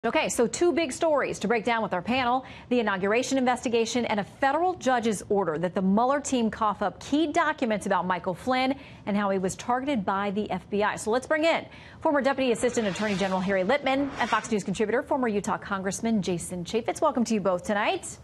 Okay, so two big stories to break down with our panel: the inauguration investigation and a federal judge's order that the Mueller team cough up key documents about Michael Flynn and how he was targeted by the FBI. So let's bring in former Deputy Assistant Attorney General Harry Litman and Fox News contributor, former Utah Congressman Jason Chaffetz. Welcome to you both tonight.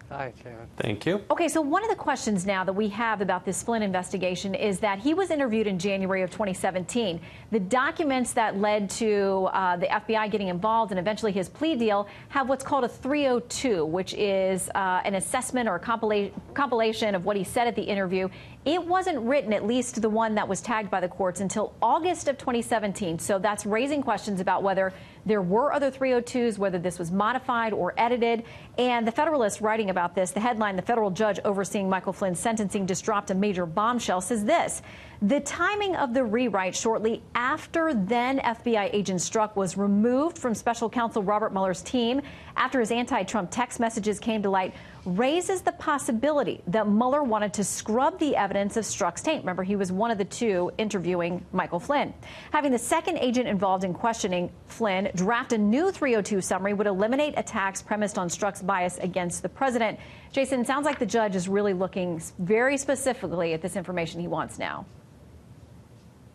Hi, Sharon. Thank you. Okay, so one of the questions now that we have about this Flynn investigation is that he was interviewed in January of 2017. The documents that led to the FBI getting involved and eventually his plea deal have what's called a 302, which is an assessment or a compilation of what he said at the interview. It wasn't written, at least the one that was tagged by the courts, until August of 2017. So that's raising questions about whether there were other 302s, whether this was modified or edited. And the Federalist, writing about this, the headline, "The federal judge overseeing Michael Flynn's sentencing just dropped a major bombshell," says this: the timing of the rewrite shortly after then FBI agent Strzok was removed from special counsel Robert Mueller's team after his anti-Trump text messages came to light raises the possibility that Mueller wanted to scrub the evidence of Strzok's taint. Remember, he was one of the two interviewing Michael Flynn. Having the second agent involved in questioning Flynn draft a new 302 summary would eliminate attacks premised on Strzok's bias against the president. Jason, sounds like the judge is really looking very specifically at this information he wants now.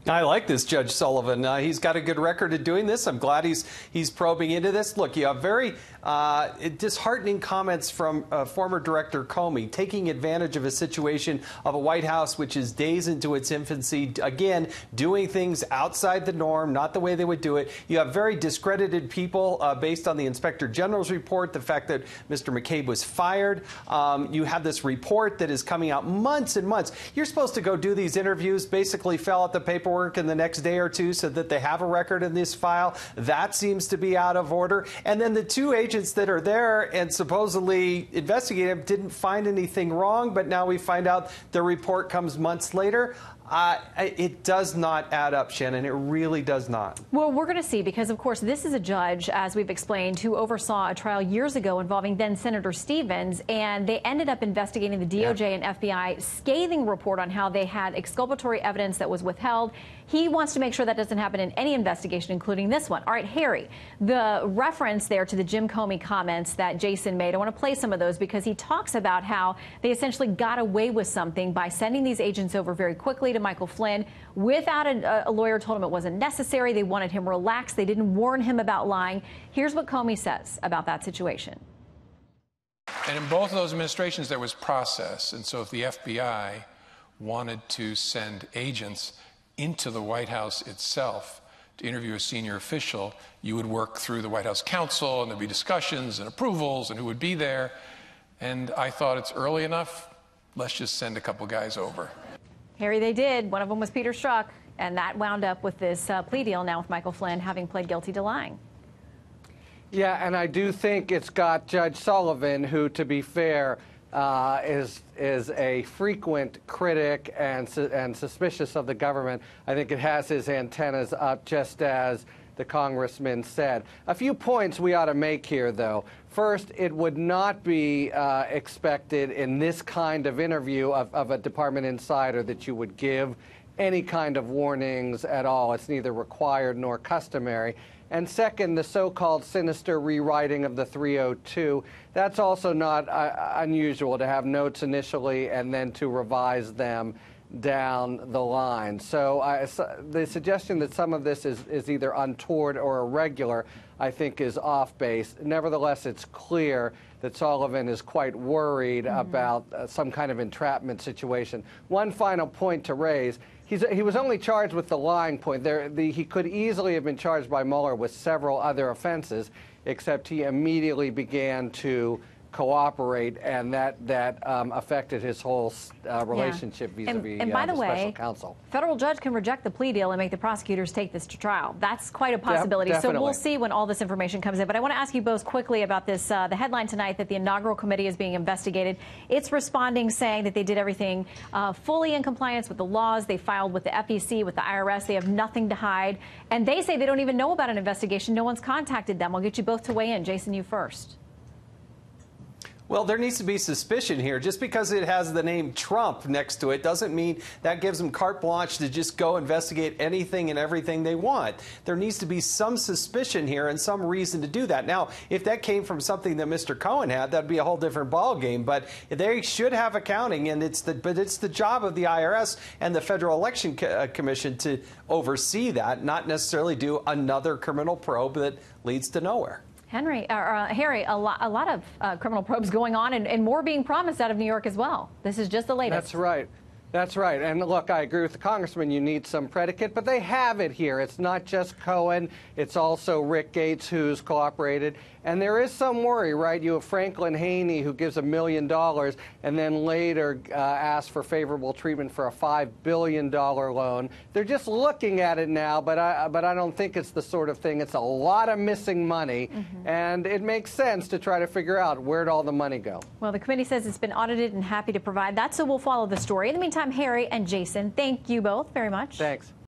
I like this Judge Sullivan. He's got a good record of doing this. I'm glad he's probing into this. Look, you have very disheartening comments from former Director Comey, taking advantage of a situation of a White House which is days into its infancy, again, doing things outside the norm, not the way they would do it. You have very discredited people based on the Inspector General's report, the fact that Mr. McCabe was fired. You have this report that is coming out months and months. You're supposed to go do these interviews, basically fill out the paperwork in the next day or two so that they have a record in this file. That seems to be out of order. And then the two agents that are there and supposedly investigate him didn't find anything wrong, but now we find out the report comes months later. It does not add up, Shannon. It really does not. Well, we're going to see, because, of course, this is a judge, as we've explained, who oversaw a trial years ago involving then Senator Stevens, and they ended up investigating the DOJ and FBI scathing report on how they had exculpatory evidence that was withheld. He wants to make sure that doesn't happen in any investigation, including this one. All right, Harry, the reference there to the Jim Comey comments that Jason made, I want to play some of those because he talks about how they essentially got away with something by sending these agents over very quickly to Michael Flynn without a lawyer told him it wasn't necessary. They wanted him relaxed. They didn't warn him about lying. Here's what Comey says about that situation. And in both of those administrations, there was process. And so if the FBI wanted to send agents into the White House itself to interview a senior official, you would work through the White House counsel, and there'd be discussions and approvals and who would be there. And I thought, it's early enough. Let's just send a couple guys over. Harry, they did. One of them was Peter Strzok, and that wound up with this plea deal now with Michael Flynn having pled guilty to lying. Yeah, and I do think it's got Judge Sullivan, who, to be fair, is a frequent critic and suspicious of the government. I think it has his antennas up, just as the congressman said. A few points we ought to make here, though. First, it would not be expected in this kind of interview of a department insider that you would give any kind of warnings at all. It's neither required nor customary. And second, the so-called sinister rewriting of the 302, that's also not unusual, to have notes initially and then to revise them down the line. So the suggestion that some of this is either untoward or irregular, I think, is off base. Nevertheless, it's clear that Sullivan is quite worried about some kind of entrapment situation. One final point to raise. He was only charged with the lying point. He could easily have been charged by Mueller with several other offenses, except he immediately began to cooperate, and that affected his whole relationship vis-a-vis and by the way, special counsel. Federal judge can reject the plea deal and make the prosecutors take this to trial. That's quite a possibility. Yep, so we'll see when all this information comes in. But I want to ask you both quickly about this. The headline tonight that the inaugural committee is being investigated. It's responding, saying that they did everything fully in compliance with the laws. They filed with the FEC, with the IRS. They have nothing to hide. And they say they don't even know about an investigation. No one's contacted them. I'll get you both to weigh in. Jason, you first. Well, there needs to be suspicion here. Just because it has the name Trump next to it doesn't mean that gives them carte blanche to just go investigate anything and everything they want. There needs to be some suspicion here and some reason to do that. Now, if that came from something that Mr. Cohen had, that'd be a whole different ballgame. But they should have accounting, and it's the job of the IRS and the Federal Election Commission to oversee that, not necessarily do another criminal probe that leads to nowhere. Harry, a lot of criminal probes going on and more being promised out of New York as well. This is just the latest. That's right. That's right. And look, I agree with the congressman. You need some predicate, but they have it here. It's not just Cohen. It's also Rick Gates, who's cooperated. And there is some worry, right? You have Franklin Haney, who gives $1 million and then later asks for favorable treatment for a $5 billion loan. They're just looking at it now, but I don't think it's the sort of thing. It's a lot of missing money, and it makes sense to try to figure out where'd all the money go. Well, the committee says it's been audited and happy to provide that, so we'll follow the story. In the meantime, Harry and Jason, thank you both very much. Thanks.